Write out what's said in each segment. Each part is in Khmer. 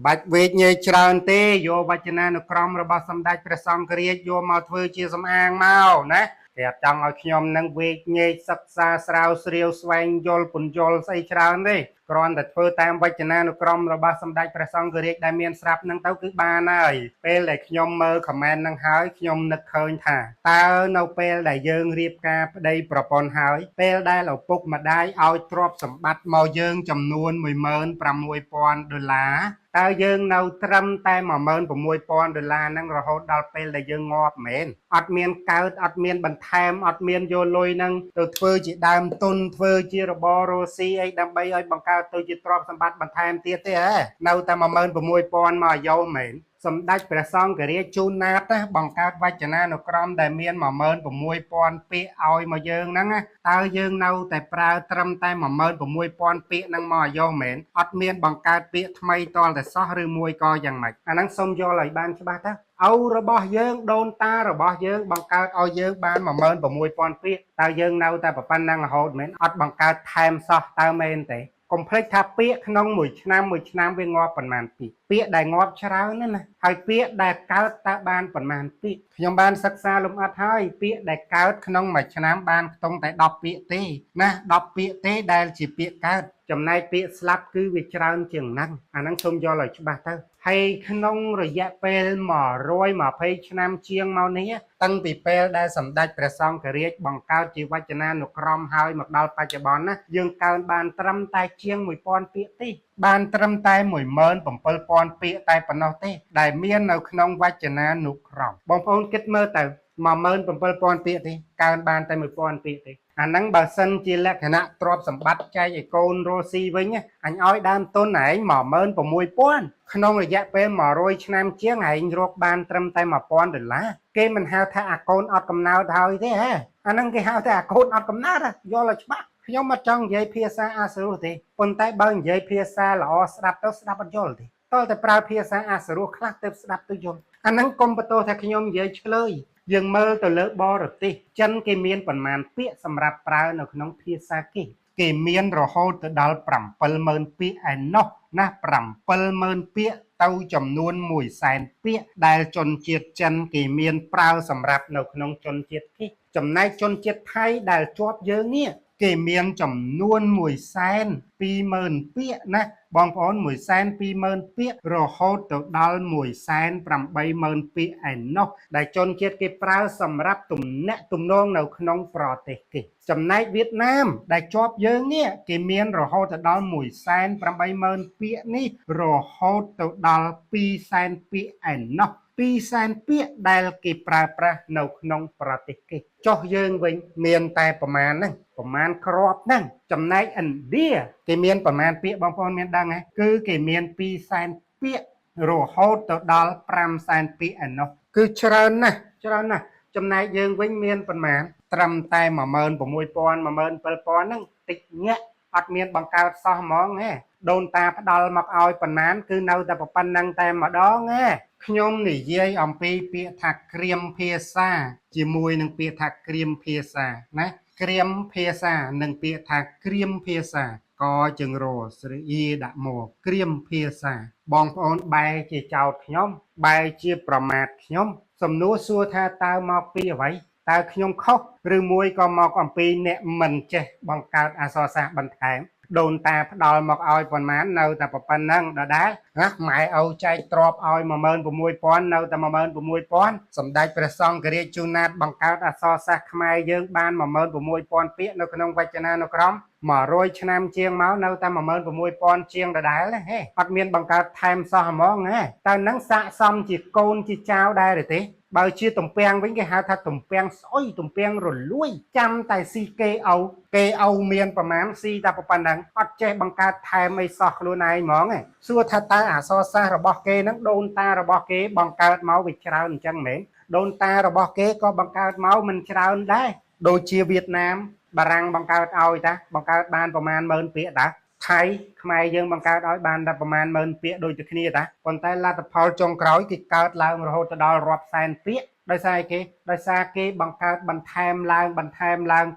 បាច់វេកញែកច្រើនទេយកវចនានុក្រមរបស់សម្ដេចព្រះសង្ឃរាជយកមកធ្វើជាសំអាងមកណាគេអត់ចង់ឲ្យខ្ញុំនឹងវេកញែកសិក្សាស្រាវស្រាវស្វែងយល់ពន្យល់ស្អីច្រើនទេគ្រាន់តែធ្វើតាមវចនានុក្រមរបស់សម្ដេចព្រះសង្ឃរាជដែលមានស្រាប់នឹងទៅគឺបានហើយពេលដែលខ្ញុំមើលខមមិននឹងហើយខ្ញុំនឹកឃើញថាតើនៅពេលដែលយើងរៀបការប្តីប្រពន្ធហើយពេលដែលឪពុកម្ដាយឲ្យទ្រព្យសម្បត្តិមកយើងចំនួន$16,000តើយើងនៅត្រឹមតែ$16,000ហ្នឹងរហូតដល់ពេលដែលយើងងាប់មែនអត់មានកើតអត់មានបន្ថែមអត់មានយកលុយហ្នឹងទៅធ្វើជាដើមទុនធ្វើជារបររស់ស៊ីអីដើម្បីឲ្យបង្កើតទៅជាទ្រព្យសម្បត្តិបន្ថែមទៀតទេហ៎នៅតែ$16,000មកយកមែនសម្ដេចព្រះសង្ឃរាជជូនណាតបង្កើតវចនានុក្រមដែលមាន$16,000ពាក្យឲ្យមកយើងហ្នឹងតើយើងនៅតែប្រើត្រឹមតែ$16,000ពាក្យហ្នឹងមកយកមែនអត់មានបង្កើតពាក្យថ្មីតលតែសោះឬមួយក៏យ៉ាងម៉េចអាហ្នឹងសូមយល់ឲ្យបានច្បាស់ទៅឪរបស់យើងដូនតារបស់យើងបង្កើតឲ្យយើងបាន$16,000ពាក្យតើយើងនៅតែប៉ុណ្ណឹងរហូតមែនអត់បង្កើតថែមសោះតើមែនទេកុំភ្លេចថាពាក្យក្នុងមួយឆ្នាំវាងាប់ប៉ុន្មានពាក្យពាក្យដែលងាប់ច្រើនណាហើយពាក្យដែលកើតតើបានប៉ុន្មានពាក្យខ្ញុំបានសិក្សាលម្អិតហើយពាក្យដែលកើតក្នុងមួយឆ្នាំបានខ្ទង់តែ10ពាក្យទេណា10ពាក្យទេដែលជាពាក្យកើតចំណែកពាក្យស្លាប់គឺវាច្រើនជាងហ្នឹងអាហ្នឹងសូមយល់ឲ្យច្បាស់ទៅហើយក្នុងរយៈពេល120ឆ្នាំជាងមកនេះតាំងពីពេលដែលសម្ដេចព្រះសង្ឃរាជបង្កើតជាវចនានុក្រមហើយមកដល់បច្ចុប្បន្នណាយើងកើនបានត្រឹមតែជាង1000ពាក្យទេបានត្រឹមតែ17,000ពាក្យតែប៉ុណ្ណោះទេដែលមាននៅក្នុងវចនានុក្រមបងប្អូនគិតមើលទៅ17,000ពាក្យទេកើនបានតែ1000ពាក្យទេអាហ្នឹងបើសិនជាលក្ខណៈទ្រព្យសម្បត្តិចែកឲ្យកូនរស់ស៊ីវិញអញឲ្យដើមទុនឯង16,000ក្នុងរយៈពេល100ឆ្នាំជាងឯងរកបានត្រឹមតែ$1,000គេមិនហៅថាអាកូនអត់កំណើតហើយទេហ៎អាហ្នឹងគេហៅថាអាកូនអត់កំណើតយល់ឲ្យច្បាស់ខ្ញុំអត់ចង់និយាយភាសាអាសរោះទេប៉ុន្តែបើនិយាយភាសាល្អស្ដាប់ទៅស្ដាប់អត់យល់ទេតើតែប្រើភាសាអាសរោះខ្លះទៅស្ដាប់ទៅយល់អាហ្នឹងកុំបន្ទោសថាខ្ញុំនិយាយឆ្លើយយើងមើលទៅលើបរទេសចិនគេមានប៉ុន្មានពាក្យសម្រាប់ប្រើនៅក្នុងភាសាគេមានរហូតទៅដល់70000ពាក្យឯណោះណា70000ពាក្យទៅចំនួន100,000ពាក្យដែលជនជាតិចិនគេមានប្រើសម្រាប់នៅក្នុងជនជាតិគេចំណែកជនជាតិថៃដែលជាប់យើងនេះគេមានចំនួន120,000ពាក្យណាបងប្អូន120,000ពាក្យរហូតទៅដល់180,000ពាក្យឯណោះដែលជនជាតិគេប្រើសម្រាប់ទំនាក់ទំនងនៅក្នុងប្រទេសគេចំណែកវៀតណាមដែលជាប់យើងនេះគេមានរហូតទៅដល់180,000ពាក្យនេះរហូតទៅដល់200,000ពាក្យឯណោះ200,000ពាក្យដែលគេប្រើប្រាស់នៅក្នុងប្រទេសគេចុះយើងវិញមានតែប្រមាណហ្នឹងប្រមាណគ្រាប់ហ្នឹងចំណែកឥណ្ឌាគេមានប្រមាណពាក្យបងប្អូនមានដឹងទេគឺគេមាន200,000ពាក្យរហូតទៅដល់500,000ពាក្យឯណោះគឺច្រើនណាស់ចំណែកយើងវិញមានប្រមាណត្រឹមតែ16,000 17,000ហ្នឹងតិចញាក់អត់មានបង្កើតសោះហ្មងហ៎ដូនតាផ្ដាល់មកឲ្យប៉ុន្មានគឺនៅតែប៉ុណ្្នឹងតែម្ដងហ៎ខ្ញុំនិយាយអំពីពាក្យថាក្រៀមភាសាជាមួយនឹងពាក្យថាក្រៀមភាសាណាក្រៀមភាសានិងពាក្យថាក្រៀមភាសាកជើងរស្រអ៊ីដាក់មកក្រៀមភាសាបងប្អូនបែរជាចោទខ្ញុំបែរជាប្រមាថខ្ញុំសំណួរសួរថាតើមកពីអ្វីតើខ្ញុំខុសឬមួយក៏មកអំពីអ្នកមិនចេះបង្កើតអក្សរសាស្ត្របន្ថែមដូនតាផ្ដាល់មកឲ្យប៉ុន្មាននៅតែប៉ុណ្្នឹងដដែលណាម៉ែឪចែកទ្រព្យឲ្យ16,000នៅតែ16,000សម្ដេចព្រះសង្ឃរាជជូនណាតបង្កើតអក្សរសាស្ត្រខ្មែរយើងបាន16,000ពាក្យនៅក្នុងវចនានុក្រម100ឆ្នាំជាងមកនៅតែ16,000ជាងដដែលហេអត់មានបង្កើតថែមសោះហ្មងហេតើនឹងស័ក្តិសមជាកូនជាចៅដែរទេបើជាទំពាំងវិញគេហៅថាទំពាំងស្អុយទំពាំងរលួយចាំតែស៊ីគេឪមានប្រមាណស៊ីតែប៉ុណ្ណឹងអត់ចេះបង្កើតថែមអីសោះខ្លួនឯងហ្មងសួរថាតើអក្សរសាស្ត្ររបស់គេហ្នឹងដូនតារបស់គេបង្កើតមកវាច្រើនអញ្ចឹងមែនដូនតារបស់គេក៏បង្កើតមកមិនច្រើនដែរដូចជាវៀតណាមបារាំងបង្កើតឲ្យតាបង្កើតបានប្រមាណ10000ពាក្យតាថៃខ្មែរយើងបង្កើតឲ្យបានតែប្រមាណ10000ពាក្យដូចតែគ្នាតាប៉ុន្តែលទ្ធផលចុងក្រោយគេកើតឡើងរហូតដល់រាប់សែនពាក្យដោយសារគេបង្កើតបន្ថែមឡើង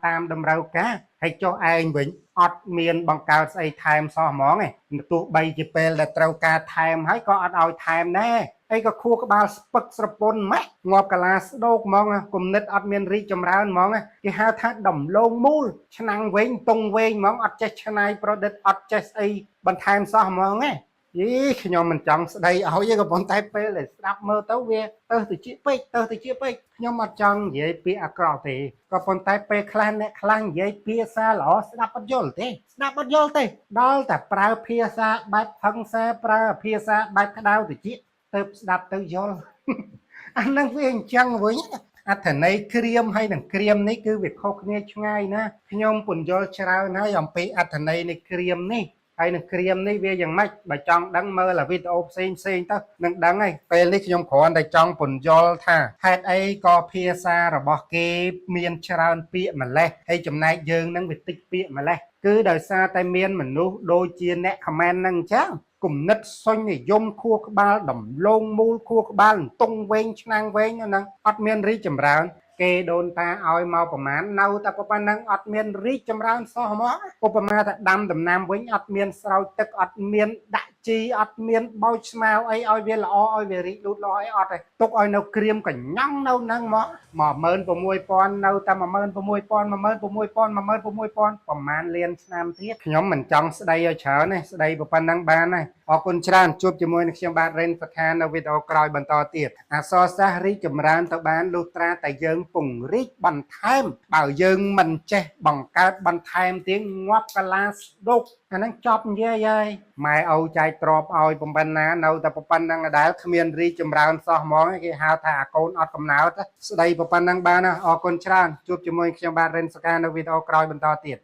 តាមតម្រូវការ ហើយចុះឯងវិញអត់មានបង្កើតស្អីថែមសោះហ្មងឯងទោះបីជាពេលដែលត្រូវការថែមហើយក៏អត់ឲ្យថែមដែរអីក៏ខួរក្បាលស្ពឹកស្រពន់ម៉េះងាប់កាឡាស្ដោកហ្មងគំនិតអត់មានរីកចម្រើនហ្មងគេហៅថាដំឡូងមូលឆ្នាំងវិញតុងវែងហ្មងអត់ចេះច្នៃប្រឌិតអត់ចេះស្អីបន្ថែមសោះហ្មងឯងយីខ្ញុំមិនចង់ស្ដីឲ្យទេក៏ប៉ុន្តែពេលដែលស្ដាប់មើលទៅវាទៅជាពេកខ្ញុំអត់ចង់និយាយពាក្យអាក្រក់ទេក៏ប៉ុន្តែពេលខ្លះអ្នកខ្លះនិយាយភាសាល្អស្ដាប់អត់យល់ទេដល់តែប្រើភាសាបែបហឹង្សាប្រើភាសាបែបក្តៅតិចទៅស្ដាប់ទៅយល់អាហ្នឹងវាអញ្ចឹងវិញអត្ថន័យក្រៀមហើយនឹងក្រៀមនេះគឺវាខុសគ្នាឆ្ងាយណាខ្ញុំពន្យល់ច្រើនហើយអំពីអត្ថន័យនៃក្រៀមនេះហើយនឹងក្រៀមនេះវាយ៉ាងម៉េចបើចង់ដឹងមើលវីដេអូផ្សេងទៅនឹងដឹងហើយពេលនេះខ្ញុំគ្រាន់តែចង់ពន្យល់ថាហេតុអីក៏ភាសារបស់គេមានច្រើនពាក្យម្លេះហើយចំណែកយើងនឹងវាតិចពាក្យម្លេះគឺដោយសារតែមានមនុស្សដូចជាអ្នកខមមិនហ្នឹងអញ្ចឹងគំនិតសុញនិយមខួរក្បាលដំឡូងមូលខួរក្បាលតុងវែងឆ្នាំងវែងហ្នឹងអត់មានរីកចម្រើនគេដូនតាឲ្យមកប្រមាណនៅតែប៉ុណ្ណឹងអត់មានរីកចម្រើនសោះហ្មងឧបមាថាដាំដំណាំវិញអត់មានស្រោចទឹកអត់មានដាក់ជីអត់មានបោចស្មៅអីឲ្យវាល្អឲ្យវារីកលូតលាស់អីអត់ទេទុកឲ្យនៅក្រៀមកញ្ញង់នៅហ្នឹងមក16000នៅតែ16000ប្រមាណលានឆ្នាំទៀតខ្ញុំមិនចង់ស្ដីឲ្យច្រើនទេស្ដីប៉ុណ្ណឹងបានហើយអរគុណច្រើនជួបជាមួយនឹងខ្ញុំបាទរិនសុខានៅវីដេអូក្រោយបន្តទៀតអក្សរសាស្ត្ររីកចម្រើនទៅបានលុះត្រាតែយើងពង្រីកបន្ថែមបើយើងមិនចេះបង្កើតបន្ថែមទៀតងាប់កាឡាស្ដុកអាហ្នឹងចប់និយាយហើយម៉ែឪចែកទ្រព្យឲ្យបំពេញណានៅតែប៉ុណ្ណឹងដែលគ្មានរីកចម្រើនសោះហ្មងគេហៅថាអាកូនអត់កំណើតស្ដីប៉ុណ្ណឹងបានអរគុណច្រើនជួបជាមួយខ្ញុំបាទរិនសុខានៅវីដេអូក្រោយបន្តទៀត